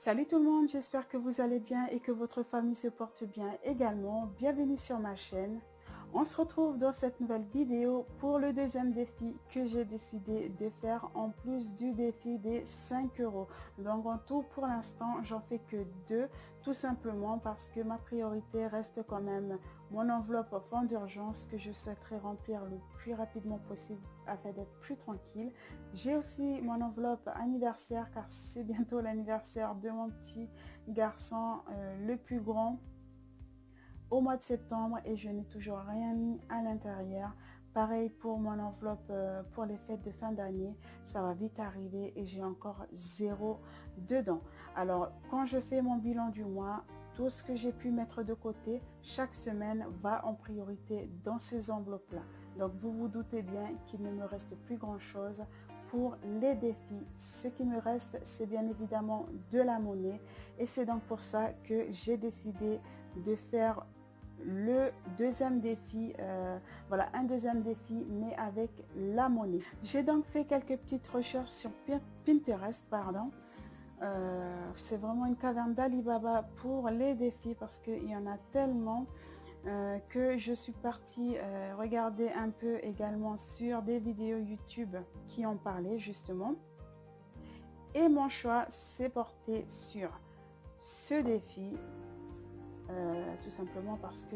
Salut tout le monde, j'espère que vous allez bien et que votre famille se porte bien également. Bienvenue sur ma chaîne. On se retrouve dans cette nouvelle vidéo pour le deuxième défi que j'ai décidé de faire en plus du défi des 5 euros. Donc en tout, pour l'instant, j'en fais que 2, tout simplement parce que ma priorité reste quand même mon enveloppe fonds d'urgence que je souhaiterais remplir le plus rapidement possible afin d'être plus tranquille. J'ai aussi mon enveloppe anniversaire car c'est bientôt l'anniversaire de mon petit garçon, le plus grand, au mois de septembre, et je n'ai toujours rien mis à l'intérieur. Pareil pour mon enveloppe pour les fêtes de fin d'année, ça va vite arriver et j'ai encore 0 dedans. Alors quand je fais mon bilan du mois, tout ce que j'ai pu mettre de côté chaque semaine va en priorité dans ces enveloppes là. Donc vous vous doutez bien qu'il ne me reste plus grand chose pour les défis. Ce qui me reste, c'est bien évidemment de la monnaie, et c'est donc pour ça que j'ai décidé de faire le deuxième défi, voilà, un deuxième défi mais avec la monnaie. J'ai donc fait quelques petites recherches sur Pinterest, pardon. C'est vraiment une caverne d'Alibaba pour les défis parce qu'il y en a tellement que je suis partie regarder un peu également sur des vidéos YouTube qui en parlaient justement. Et mon choix s'est porté sur ce défi. Tout simplement parce que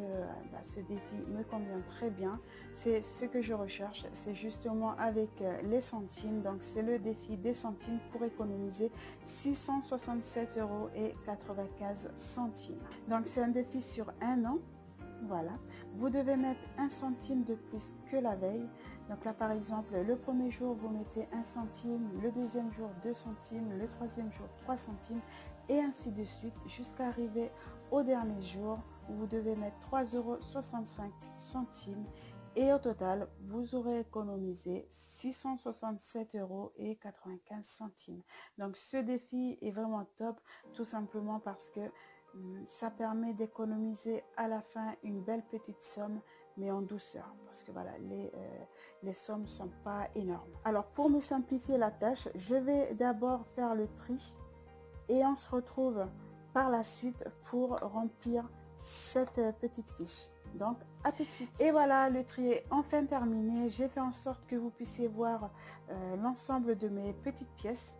ce défi me convient très bien. C'est ce que je recherche, c'est justement avec les centimes. Donc c'est le défi des centimes pour économiser 667,95 €. Donc c'est un défi sur un an. Voilà, vous devez mettre 1 centime de plus que la veille. Donc là par exemple, le premier jour vous mettez 1 centime, le deuxième jour 2 centimes, le troisième jour 3 centimes, et ainsi de suite jusqu'à arriver au dernier jour où vous devez mettre 3,65 €, et au total vous aurez économisé 667,95 €. Donc ce défi est vraiment top, tout simplement parce que ça permet d'économiser à la fin une belle petite somme, mais en douceur, parce que voilà, les sommes ne sont pas énormes. Alors pour me simplifier la tâche, je vais d'abord faire le tri et on se retrouve par la suite pour remplir cette petite fiche. Donc à tout de suite. Et voilà, le tri est enfin terminé. J'ai fait en sorte que vous puissiez voir l'ensemble de mes petites pièces.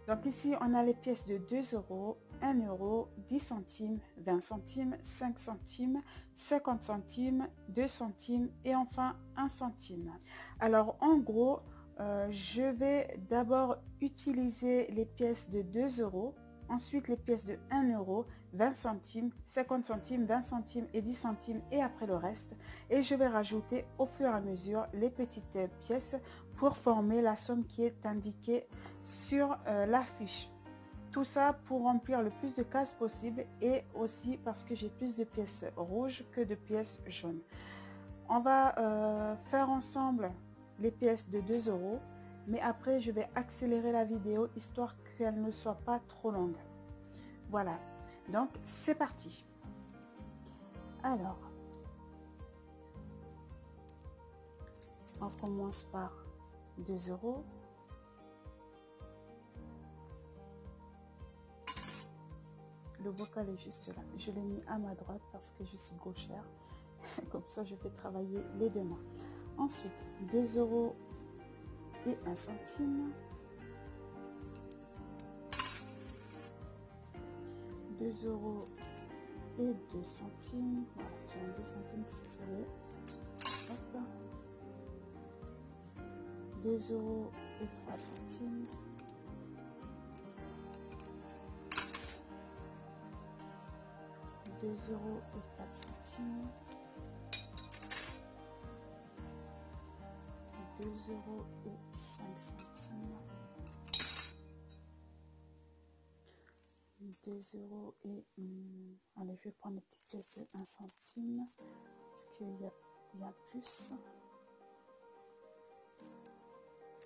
Donc ici on a les pièces de 2 €, 1 €, 10 centimes, 20 centimes, 5 centimes, 50 centimes, 2 centimes et enfin 1 centime. Alors en gros, je vais d'abord utiliser les pièces de 2 €, ensuite les pièces de 1 €, 20 centimes, 50 centimes, 20 centimes et 10 centimes, et après le reste. Et je vais rajouter au fur et à mesure les petites pièces pour former la somme qui est indiquée sur la fiche. Tout ça pour remplir le plus de cases possible, et aussi parce que j'ai plus de pièces rouges que de pièces jaunes. On va faire ensemble les pièces de 2 €, mais après je vais accélérer la vidéo histoire qu'elle ne soit pas trop longue. Voilà, donc c'est parti. Alors, on commence par 2 €. Le bocal est juste là. Je l'ai mis à ma droite parce que je suis gauchère. Comme ça, je fais travailler les deux mains. Ensuite, 2 € et 1 centime. 2 € et 2 centimes. Voilà, j'ai un 2 centimes qui s'est sauvé. Hop. 2 € et 3 centimes. 2 € et 4 centimes. 2 € et 5 centimes. 2 € et... allez, je vais prendre les petites pièces de 1 centime. Parce qu'il y a plus.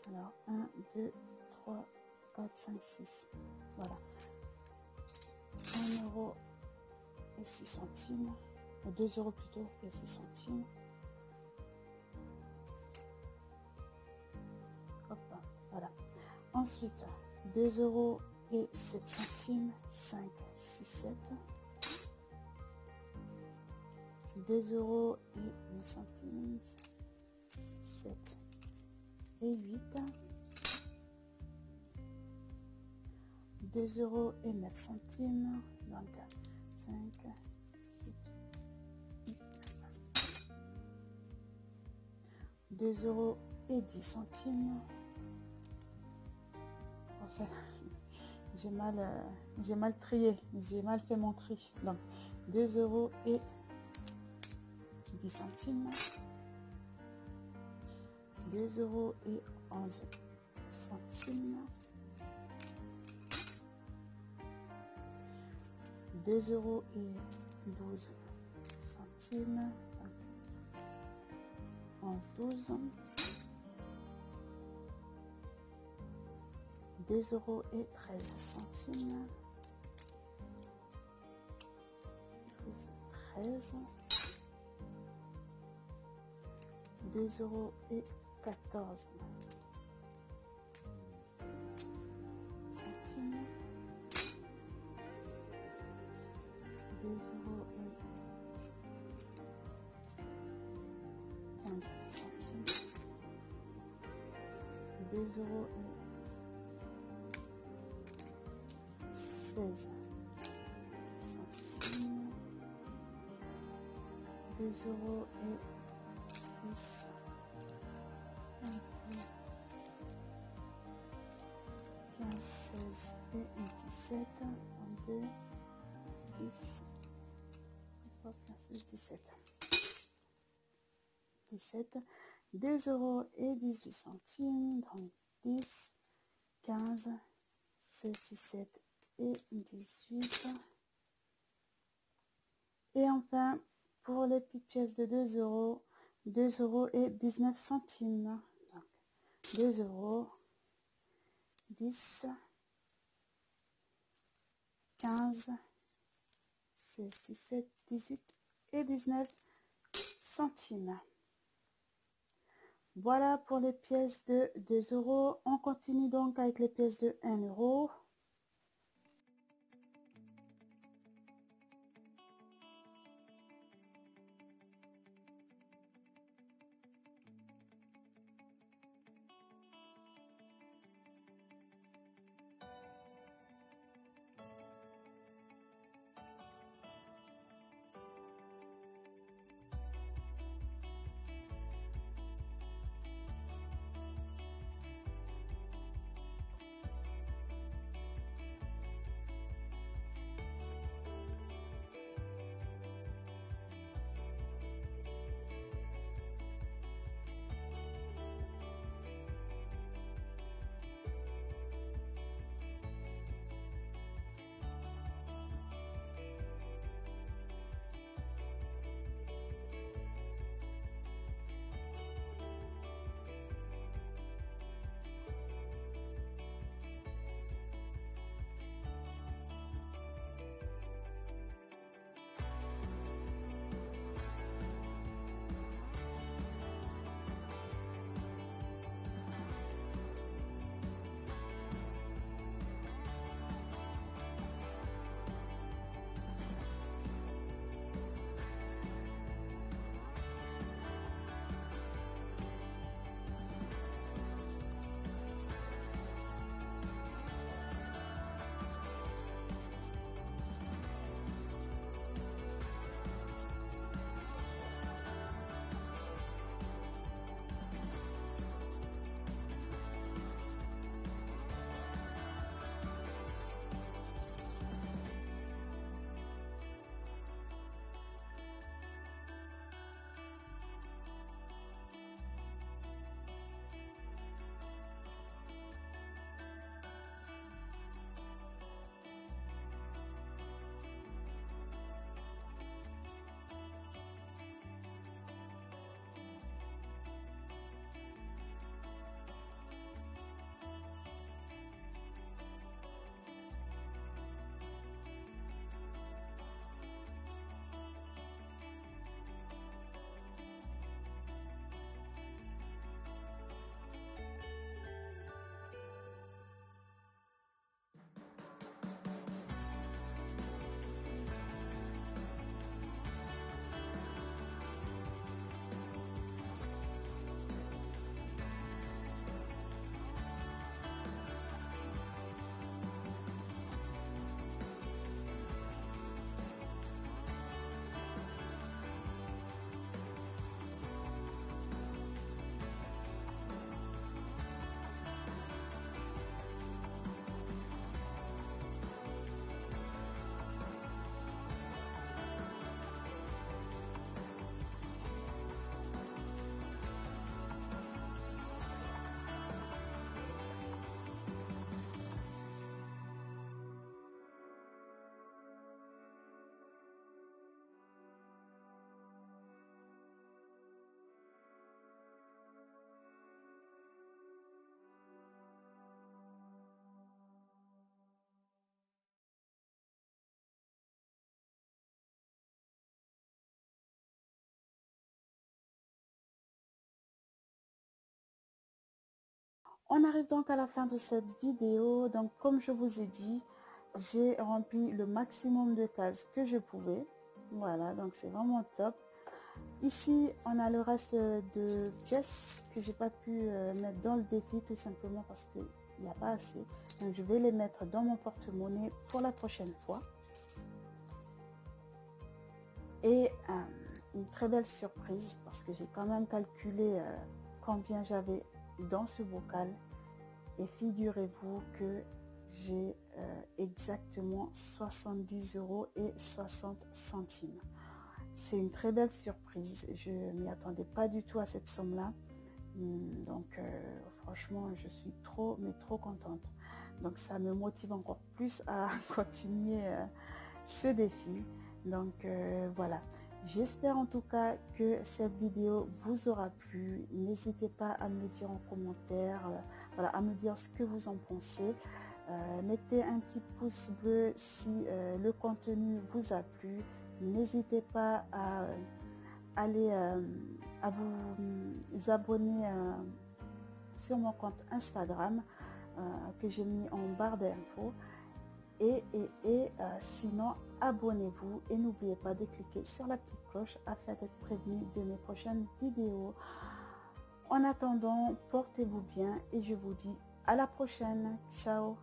Alors, 1, 2, 3, 4, 5, 6. Voilà. 1 € et 6 centimes. 2 € plutôt et 6 centimes. Hop, voilà. Ensuite, 2 € et 7 centimes, 5, 6, 7. 2 euros et 8 centimes, 7 et 8. 2 euros et 9 centimes, donc 5, 7, 8. 2 euros et 10 centimes. Enfin, j'ai mal trié, j'ai mal fait mon tri. Donc 2 euros et 10 centimes. 2 euros et 11 centimes. 2 euros et 12 centimes. 11, 12. 2 euros et 13 centimes. 12, 13. 2 euros et 14 centimes. 2 euros et 15 centimes. 2 euros et 16 centimes. 2 euros et 10. 15, 16 et 17. 22, 10. 17. 17. 2 euros et 18 centimes. Donc 10, 15, 16, 17 et 18. Et enfin, pour les petites pièces de 2 euros, 2 euros et 19 centimes. Donc 2 euros, 10, 15, 16, 17, 18 et 19 centimes. Voilà pour les pièces de 2 euros. On continue donc avec les pièces de 1 euro. On arrive donc à la fin de cette vidéo. Donc comme je vous ai dit, j'ai rempli le maximum de cases que je pouvais. Voilà, donc c'est vraiment top. Ici, on a le reste de pièces que j'ai pas pu mettre dans le défi, tout simplement parce qu'il n'y a pas assez. Donc je vais les mettre dans mon porte-monnaie pour la prochaine fois. Et une très belle surprise parce que j'ai quand même calculé combien j'avais dans ce bocal. Et figurez-vous que j'ai exactement 70,60 €. C'est une très belle surprise. Je ne m'y attendais pas du tout à cette somme-là. Donc franchement, je suis trop contente. Donc ça me motive encore plus à continuer ce défi. Donc voilà. J'espère en tout cas que cette vidéo vous aura plu. N'hésitez pas à me le dire en commentaire, voilà, à me dire ce que vous en pensez. Mettez un petit pouce bleu si le contenu vous a plu. N'hésitez pas à aller à vous abonner sur mon compte Instagram que j'ai mis en barre d'infos. Et sinon, abonnez-vous et n'oubliez pas de cliquer sur la petite cloche afin d'être prévenu de mes prochaines vidéos. En attendant, portez-vous bien et je vous dis à la prochaine. Ciao!